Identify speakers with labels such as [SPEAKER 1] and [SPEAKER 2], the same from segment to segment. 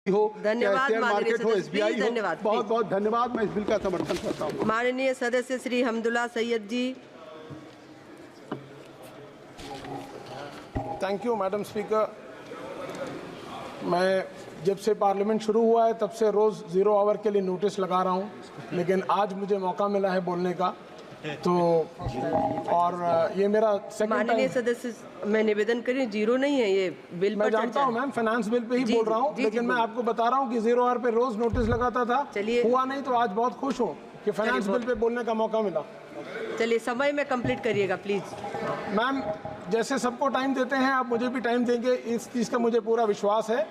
[SPEAKER 1] हो,
[SPEAKER 2] धन्यवाद
[SPEAKER 1] शेयर
[SPEAKER 2] माननीय
[SPEAKER 1] मार्केट हो,
[SPEAKER 2] सदस्य,
[SPEAKER 1] एसबीआई
[SPEAKER 2] प्लीज
[SPEAKER 1] हो,
[SPEAKER 2] धन्यवाद,
[SPEAKER 1] बहुत बहुत धन्यवाद। मैं इस बिल का समर्थन करता हूँ।
[SPEAKER 2] माननीय सदस्य Shri Hamdullah Sayeed ji.
[SPEAKER 3] Thank you madam speaker. मैं जब से पार्लियामेंट शुरू हुआ है तब से रोज़ 0 आवर के लिए नोटिस लगा रहा हूँ, लेकिन आज मुझे मौका मिला है बोलने का, तो और ये मेरा सेकंड
[SPEAKER 2] माननीय
[SPEAKER 3] टाइम।
[SPEAKER 2] सदस्य, मैं निवेदन करी 0 नहीं है, ये बिल
[SPEAKER 3] मैं
[SPEAKER 2] पर
[SPEAKER 3] जानता
[SPEAKER 2] चर्चा
[SPEAKER 3] हूँ मैम, फाइनेंस बिल पे ही बोल रहा हूँ, लेकिन मैं आपको बता रहा हूँ कि 0 आवर पे रोज नोटिस लगाता था,
[SPEAKER 2] चलिए।
[SPEAKER 3] हुआ नहीं, तो आज बहुत खुश हूँ कि फाइनेंस बिल पे बोलने का मौका मिला।
[SPEAKER 2] चलिए, समय में कंप्लीट करिएगा प्लीज।
[SPEAKER 3] मैम, जैसे सबको टाइम देते हैं आप मुझे भी टाइम देंगे, इस चीज़ का मुझे पूरा विश्वास है।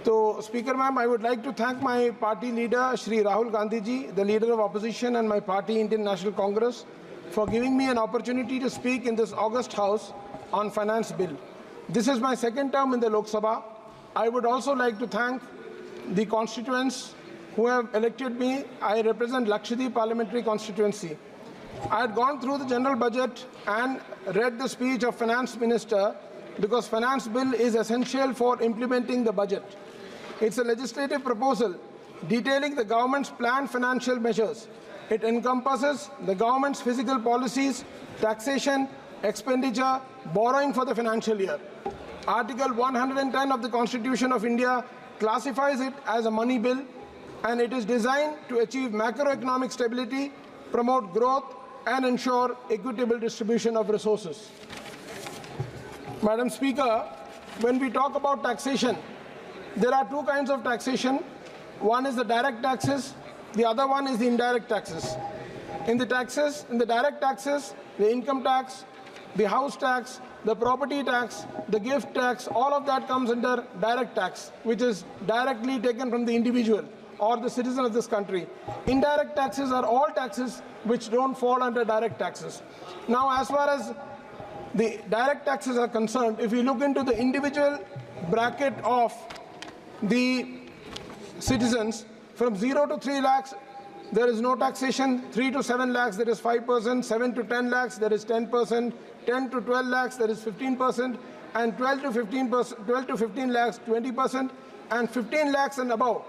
[SPEAKER 3] तो speaker ma'am, I would like to thank my party leader Shri Rahul Gandhi ji, the leader of opposition and my party Indian National Congress, for giving me an opportunity to speak in this august house on finance bill. This is my second term in the Lok Sabha. I would also like to thank the constituents who have elected me. I represent Lakshadweep parliamentary constituency. I had gone through the general budget and read the speech of finance minister because finance bill is essential for implementing the budget. It's a legislative proposal detailing the government's planned financial measures. It encompasses the government's fiscal policies, taxation, expenditure, borrowing for the financial year. Article 110 of the Constitution of India classifies it as a money bill, and it is designed to achieve macroeconomic stability, promote growth, and ensure equitable distribution of resources. Madam Speaker, when we talk about taxation, there are two kinds of taxation. One is the direct taxes, the other one is the indirect taxes. In the direct taxes, the income tax, the house tax, the property tax, the gift tax, all of that comes under direct tax, which is directly taken from the individual or the citizen of this country. Indirect taxes are all taxes which don't fall under direct taxes. Now, as far as the direct taxes are concerned, if we look into the individual bracket of the citizens, from 0 to 3 lakhs, there is no taxation. 3 to 7 lakhs, there is 5%. 7 to 10 lakhs, there is 10%. 10 to 12 lakhs, there is 15%. And 12 to 15 lakhs, 20%. And 15 lakhs and above,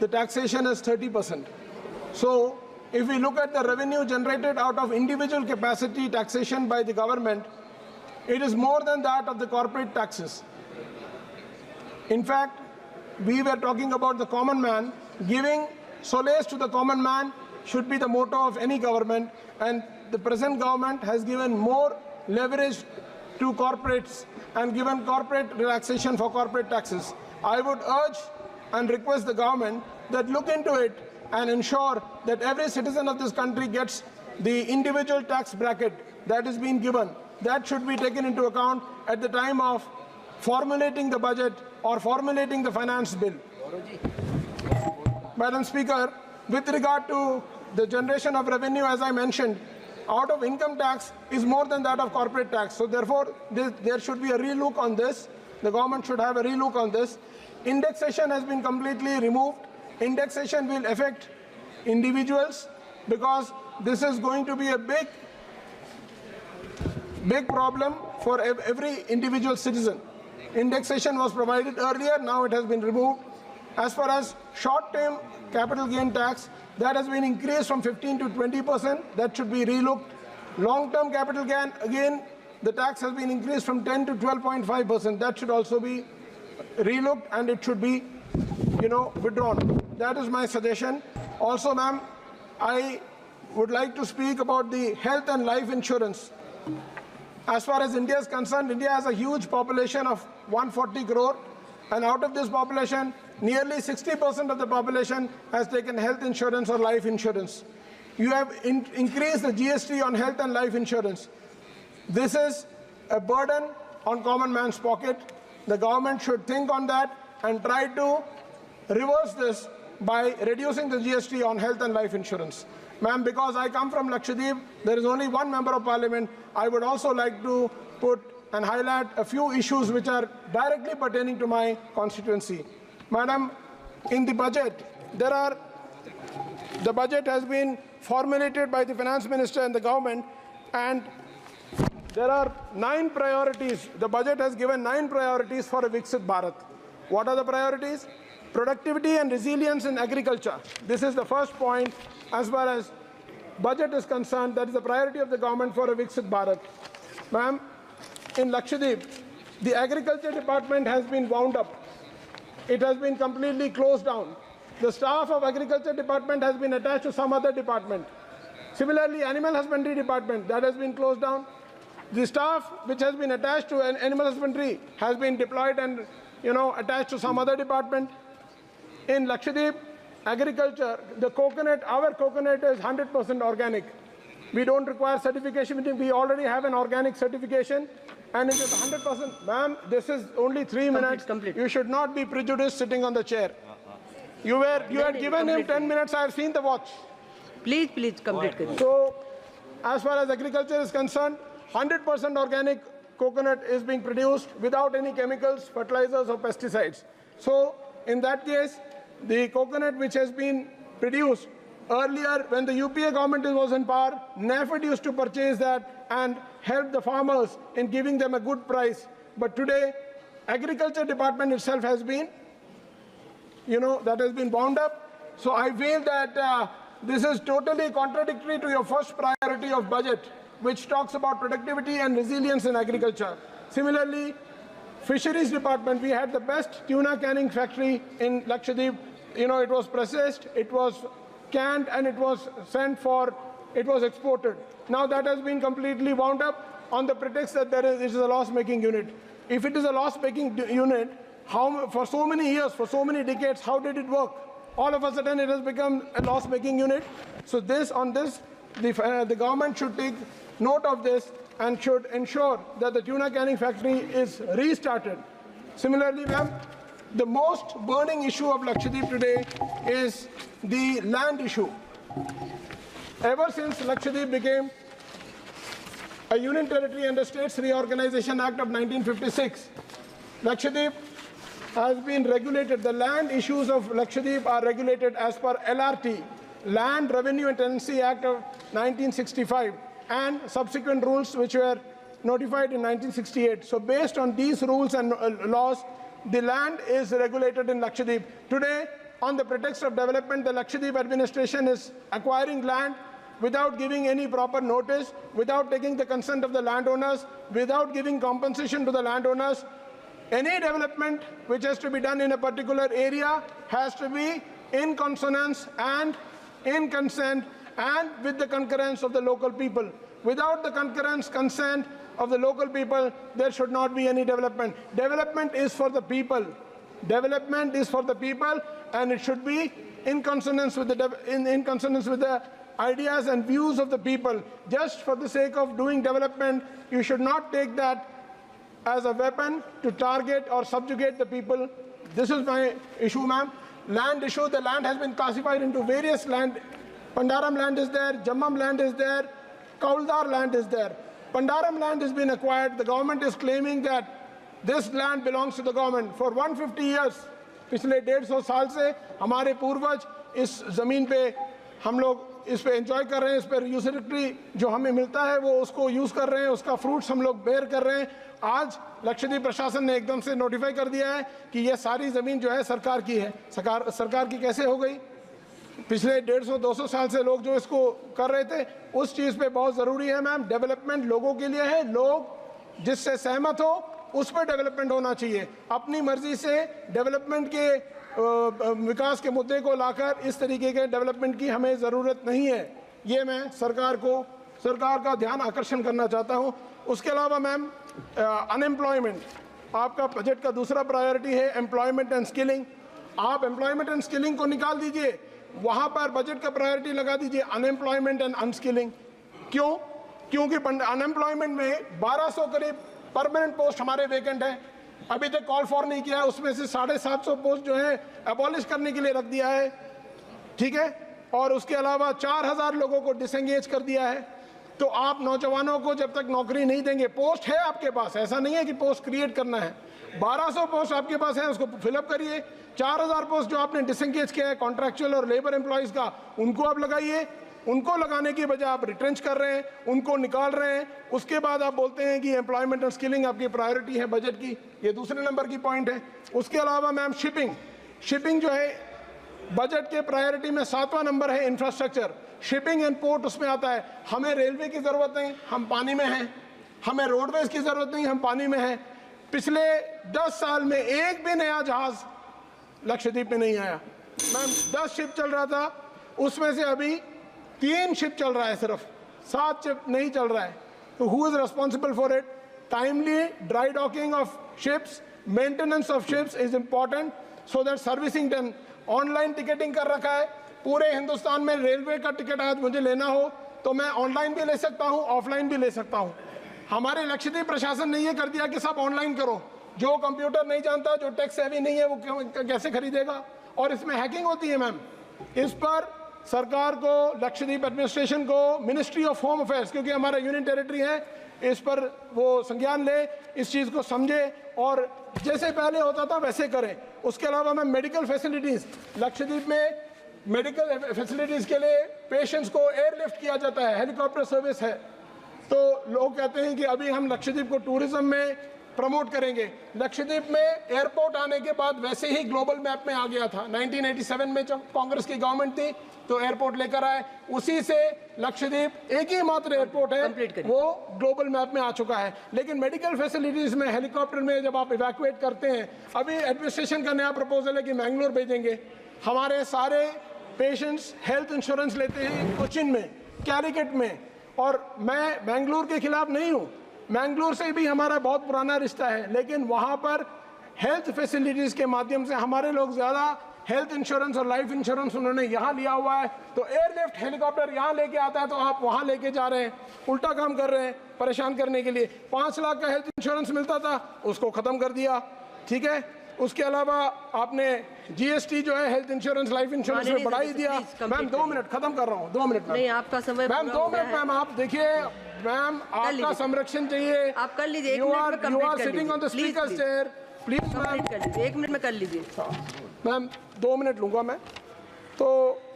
[SPEAKER 3] the taxation is 30%. So, if we look at the revenue generated out of individual capacity taxation by the government, it is more than that of the corporate taxes. In fact, we were talking about the common man. Giving solace to the common man should be the motto of any government, and the present government has given more leverage to corporates and given corporate relaxation for corporate taxes. I would urge and request the government that look into it and ensure that every citizen of this country gets the individual tax bracket that is being given. That should be taken into account at the time of formulating the budget or formulating the finance bill. Madam Speaker, with regard to the generation of revenue, as I mentioned, out of income tax is more than that of corporate tax. So therefore, there should be a relook on this. The government should have a relook on this. Indexation has been completely removed. Indexation will affect individuals because this is going to be a big problem for every individual citizen. Indexation was provided earlier, now it has been removed. As far as short-term capital gain tax, that has been increased from 15 to 20%. That should be relooked. Long-term capital gain, again, the tax has been increased from 10 to 12.5%. That should also be relooked, and it should be, withdrawn. That is my suggestion. Also, ma'am, I would like to speak about the health and life insurance. As far as India is concerned, India has a huge population of 140 crore, and out of this population, nearly 60% of the population has taken health insurance or life insurance. You have increased the GST on health and life insurance. This is a burden on common man's pocket. The government should think on that and try to reverse this by reducing the GST on health and life insurance. Ma'am, because I come from Lakshadweep, there is only one member of parliament. I would also like to put and highlight a few issues which are directly pertaining to my constituency. Madam, in the budget, the budget has been formulated by the finance minister and the government, and there are 9 priorities. The budget has given 9 priorities for a Viksit Bharat. What are the priorities? Productivity and resilience in agriculture. This is the first point as far as budget is concerned. That is the priority of the government for a Viksit Bharat. Ma'am, in Lakshadweep, the agriculture department has been wound up. It has been completely closed down. The staff of agriculture department has been attached to some other department. Similarly, animal husbandry department, that has been closed down. The staff which has been attached to an animal husbandry has been deployed and attached to some other department. In Lakshadweep, agriculture, the coconut, our coconut is 100% organic. We don't require certification. We already have an organic certification, and it is 100%. Ma'am, this is only 3 minutes.
[SPEAKER 2] Complete.
[SPEAKER 3] You should not be prejudiced sitting on the chair. You had given him 10 minutes. I have seen the watch.
[SPEAKER 2] Please complete करिए.
[SPEAKER 3] So, as far as agriculture is concerned, 100% organic coconut is being produced without any chemicals, fertilizers, or pesticides. So, in that case, the coconut which has been produced earlier when the UPA government was in power, NAFED used to purchase that and help the farmers in giving them a good price. But today, agriculture department itself has been, that has been bound up. So I feel that this is totally contradictory to your first priority of budget, which talks about productivity and resilience in agriculture. Similarly, fisheries department, we had the best tuna canning factory in Lakshadweep. It was processed, it was canned, and it was it was exported. Now that has been completely wound up on the pretext that it is a loss-making unit. If it is a loss-making unit, for so many years, for so many decades, how did it work? All of a sudden, it has become a loss-making unit. So the government should take note of this and should ensure that the tuna canning factory is restarted. Similarly, ma'am, the most burning issue of Lakshadweep today is the land issue. Ever since Lakshadweep became a union territory under States Reorganization Act of 1956, Lakshadweep has been regulated. The land issues of Lakshadweep are regulated as per LRT, Land Revenue and Tenancy Act of 1965, and subsequent rules which were notified in 1968. So based on these rules and laws, the land is regulated in Lakshadweep. Today, on the pretext of development, the Lakshadweep administration is acquiring land without giving any proper notice, without taking the consent of the landowners, without giving compensation to the landowners. Any development which has to be done in a particular area has to be in consonance and in consent and with the concurrence of the local people. Without the consent of the local people, there should not be any development. Development is for the people. Development is for the people, and it should be in consonance with the ideas and views of the people. Just for the sake of doing development, you should not take that as a weapon to target or subjugate the people. This is my issue, ma'am. Land issue, the land has been classified into various land. Pandaram land is there, Jammam land is there, Kauldar land is there. Pandaram land has been acquired. The government is claiming that this land belongs to the government. For 150 years, पिछले 150 साल से हमारे पूर्वज इस ज़मीन पे हम लोग इस पे एंजॉय कर रहे हैं, इस पर यूटिलिटी जो हमें मिलता है वो उसको यूज़ कर रहे हैं, उसका फ्रूट्स हम लोग बेयर कर रहे हैं. आज लक्षद्वीप प्रशासन ने एकदम से नोटिफाई कर दिया है कि ये सारी ज़मीन जो है सरकार की है. सरकार की कैसे हो गई? पिछले 150-200 साल से लोग जो इसको कर रहे थे, उस चीज़ पे बहुत ज़रूरी है मैम. डेवलपमेंट लोगों के लिए है, लोग जिससे सहमत हो उस पर डेवलपमेंट होना चाहिए. अपनी मर्जी से डेवलपमेंट के विकास के मुद्दे को लाकर इस तरीके के डेवलपमेंट की हमें ज़रूरत नहीं है. ये मैं सरकार का ध्यान आकर्षण करना चाहता हूँ. उसके अलावा मैम, अनएम्प्लॉयमेंट आपका बजट का दूसरा प्रायोरिटी है. एम्प्लॉयमेंट एंड स्किलिंग, आप एम्प्लॉयमेंट एंड स्किलिंग को निकाल दीजिए, वहाँ पर बजट का प्रायोरिटी लगा दीजिए अनएम्प्लॉयमेंट एंड अनस्किलिंग. क्यों? क्योंकि अनएम्प्लॉयमेंट में 1200 करीब परमानेंट पोस्ट हमारे वेकेंट है. अभी तक कॉल फॉर नहीं किया है, उसमें से 750 पोस्ट जो है एबॉलिश करने के लिए रख दिया है. ठीक है. और उसके अलावा 4000 लोगों को डिसएंगेज कर दिया है. तो आप नौजवानों को जब तक नौकरी नहीं देंगे, पोस्ट है आपके पास, ऐसा नहीं है कि पोस्ट क्रिएट करना है. 1200 पोस्ट आपके पास है, उसको फिलअप करिए. 4000 पोस्ट जो आपने डिसएंगेज किया है कॉन्ट्रैक्चुअल और लेबर एम्प्लॉयज़ का, उनको आप लगाइए. उनको लगाने की बजाय आप रिट्रेंच कर रहे हैं, उनको निकाल रहे हैं. उसके बाद आप बोलते हैं कि एम्प्लॉयमेंट और स्किलिंग आपकी प्रायोरिटी है बजट की. ये दूसरे नंबर की पॉइंट है. उसके अलावा मैम, शिपिंग, शिपिंग जो है बजट के प्रायोरिटी में 7वां नंबर है इंफ्रास्ट्रक्चर, शिपिंग एंड पोर्ट उसमें आता है। हमें रेलवे की ज़रूरत नहीं, हम पानी में हैं। हमें रोडवेज की ज़रूरत नहीं, हम पानी में हैं। पिछले 10 साल में एक भी नया जहाज़ लक्षद्वीप में नहीं आया। मैम 10 शिप चल रहा था, उसमें से अभी 3 शिप चल रहा है, सिर्फ 7 शिप नहीं चल रहा है। तो who is responsible for it? Timely dry docking of ships, maintenance of ships is important so that servicing done. Online ticketing कर रखा है पूरे हिंदुस्तान में। रेलवे का टिकट आज मुझे लेना हो तो मैं ऑनलाइन भी ले सकता हूँ, ऑफलाइन भी ले सकता हूँ। हमारे लक्षद्वीप प्रशासन ने ये कर दिया कि सब ऑनलाइन करो। जो कंप्यूटर नहीं जानता, जो टेक्स सेवी नहीं है, वो कैसे खरीदेगा? और इसमें हैकिंग होती है मैम। इस पर सरकार को, लक्षद्वीप एडमिनिस्ट्रेशन को, मिनिस्ट्री ऑफ होम अफेयर्स, क्योंकि हमारा यूनियन टेरिटरी है, इस पर वो संज्ञान ले, इस चीज़ को समझे और जैसे पहले होता था वैसे करें। उसके अलावा मैं मेडिकल फैसिलिटीज़, लक्षद्वीप में मेडिकल फैसिलिटीज़ के लिए पेशेंट्स को एयरलिफ्ट किया जाता है, हेलीकॉप्टर सर्विस है। तो लोग कहते हैं कि अभी हम लक्षद्वीप को टूरिज्म में प्रमोट करेंगे। लक्षद्वीप में एयरपोर्ट आने के बाद वैसे ही ग्लोबल मैप में आ गया था। 1987 में जब कांग्रेस की गवर्नमेंट थी तो एयरपोर्ट लेकर आए, उसी से लक्षद्वीप एक ही मात्र एयरपोर्ट है, वो ग्लोबल मैप में आ चुका है। लेकिन मेडिकल फैसिलिटीज़ में, हेलीकॉप्टर में जब आप इवैक्यूएट करते हैं, अभी एडमिनिस्ट्रेशन का नया प्रपोजल है कि मैंगलोर भेजेंगे। हमारे सारे पेशेंट्स हेल्थ इंश्योरेंस लेते हैं कोचिन में, कैलिकट में, और मैं बेंगलुरु के खिलाफ नहीं हूँ, मैंगलोर से भी हमारा बहुत पुराना रिश्ता है, लेकिन वहाँ पर हेल्थ फैसिलिटीज़ के माध्यम से हमारे लोग ज़्यादा हेल्थ इंश्योरेंस और लाइफ इंश्योरेंस उन्होंने यहाँ लिया हुआ है। तो एयरलिफ्ट हेलीकॉप्टर यहाँ लेके आता है तो आप वहाँ लेके जा रहे हैं, उल्टा काम कर रहे हैं परेशान करने के लिए। 5 लाख का हेल्थ इंश्योरेंस मिलता था, उसको ख़त्म कर दिया, ठीक है। उसके अलावा आपने जीएसटी जो है हेल्थ इंश्योरेंस, लाइफ इंश्योरेंस में बढ़ा ही दिया। मैम 2 मिनट, खत्म कर रहा हूँ, 2 मिनट
[SPEAKER 2] नहीं, आपका समय
[SPEAKER 3] मैम 2 मिनट मैम, आप देखिए मैम, आपका संरक्षण चाहिए,
[SPEAKER 2] आप कर लीजिए।
[SPEAKER 3] You are sitting on the speaker chair, please ma'am.
[SPEAKER 2] 1 minute में कर लीजिए
[SPEAKER 3] मैम, 2 मिनट लूंगा मैं। तो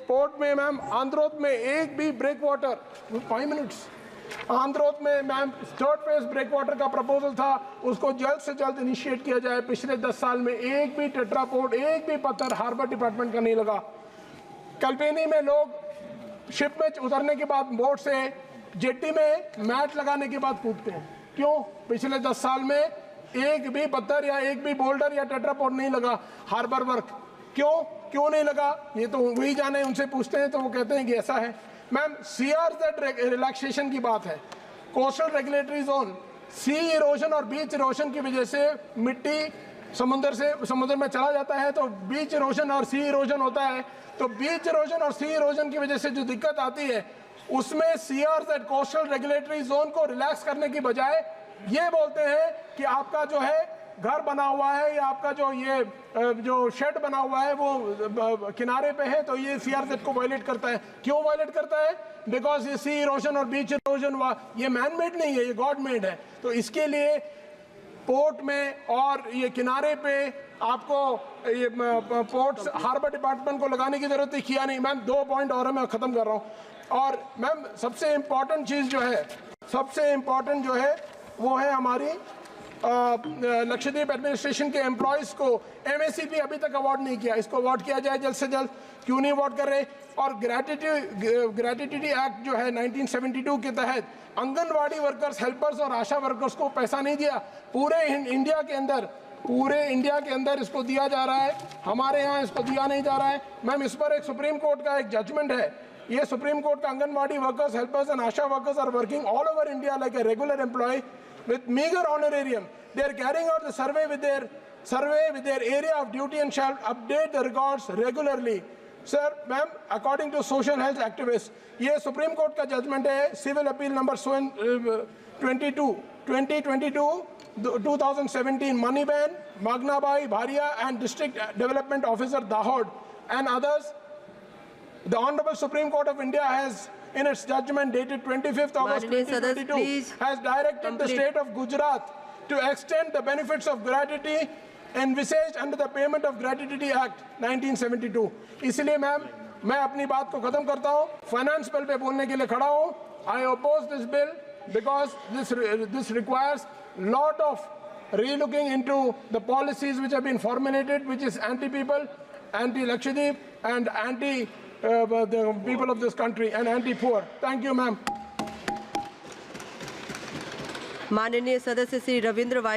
[SPEAKER 3] पोर्ट में मैम, आंध्रोत में एक भी ब्रेक वाटर, 5 मिनट्स, आंध्रोत में ma'am 3rd phase breakwater का प्रपोजल था, उसको जल्द से जल्द इनिशिएट किया जाए। पिछले 10 साल में एक भी टेट्रापोर्ट, एक भी पत्थर हार्बर डिपार्टमेंट का नहीं लगा। कल्पेनी में लोग शिप में उतरने के बाद बोट से जेट्टी में मैट लगाने के बाद कूदते हैं, क्यों? पिछले 10 साल में एक भी पत्थर या एक भी बोल्डर या टेट्रापोर्ट नहीं लगा हार्बर वर्क। क्यों नहीं लगा? ये तो वही जाने, उनसे पूछते हैं तो वो कहते हैं कि ऐसा है। मैम CRZ रिलैक्सेशन की बात है, कोस्टल रेगुलेटरी जोन, सी इरोजन और बीच इरोजन की वजह से मिट्टी समुद्र में चला जाता है, तो बीच इरोजन और सी इरोजन होता है। तो बीच इरोजन और सी इरोजन की वजह से जो दिक्कत आती है, उसमें CRZ कोस्टल रेगुलेटरी जोन को रिलैक्स करने की बजाय ये बोलते हैं कि आपका जो है घर बना हुआ है या आपका जो शेड बना हुआ है वो किनारे पे है, तो ये CRZ को वायलेट करता है। क्यों वायलेट करता है? बिकॉज ये सी इरोजन और बीच इरोजन ये मैन मेड नहीं है, ये गॉड मेड है। तो इसके लिए पोर्ट में और ये किनारे पे आपको ये पोर्ट्स हार्बर डिपार्टमेंट को लगाने की जरूरत थी, किया नहीं। मैम 2 पॉइंट और है, मैं ख़त्म कर रहा हूँ। और मैम सबसे इम्पॉर्टेंट चीज़ जो है, सबसे इम्पॉर्टेंट जो है वो है हमारी लक्षद्वीप एडमिनिस्ट्रेशन के एम्प्लॉयज़ को MACP अभी तक अवार्ड नहीं किया, इसको अवार्ड किया जाए जल्द से जल्द। क्यों नहीं अवार्ड कर रहे? और ग्रेटिट्यूड एक्ट जो है 1972 के तहत आंगनवाड़ी वर्कर्स, हेल्पर्स और आशा वर्कर्स को पैसा नहीं दिया। पूरे इंडिया के अंदर इसको दिया जा रहा है, हमारे यहाँ इसको दिया नहीं जा रहा है। मैम इस पर एक सुप्रीम कोर्ट का एक जजमेंट है, ये सुप्रीम कोर्ट का anganwadi workers, helpers and ASHA workers are working all over India like a regular employ with meager honorarium. They are carrying out the survey with their area of duty and shall update the records regularly. Sir, ma'am, according to social health activists, ये Supreme Court का judgement है, appeal number नंबर 2017, Moneyban, Magnabai, Bharia and District Development Officer Dahod and others. The Honorable Supreme Court of India has, in its judgment dated 25th August 2022, has directed the state of Gujarat to extend the benefits of gratuity envisaged under the Payment of Gratuity Act 1972. इसलिए ma'am मैं अपनी बात को खत्म करता हूँ, finance bill pay बोलने के लिए खड़ा हूँ। I oppose this bill because this requires lot of relooking into the policies which have been formulated, which is anti-people, anti-Lakshadweep, and anti the people of this country, and anti-poor. Thank you, ma'am.
[SPEAKER 2] माननीय सदस्य Shri Ravindra Y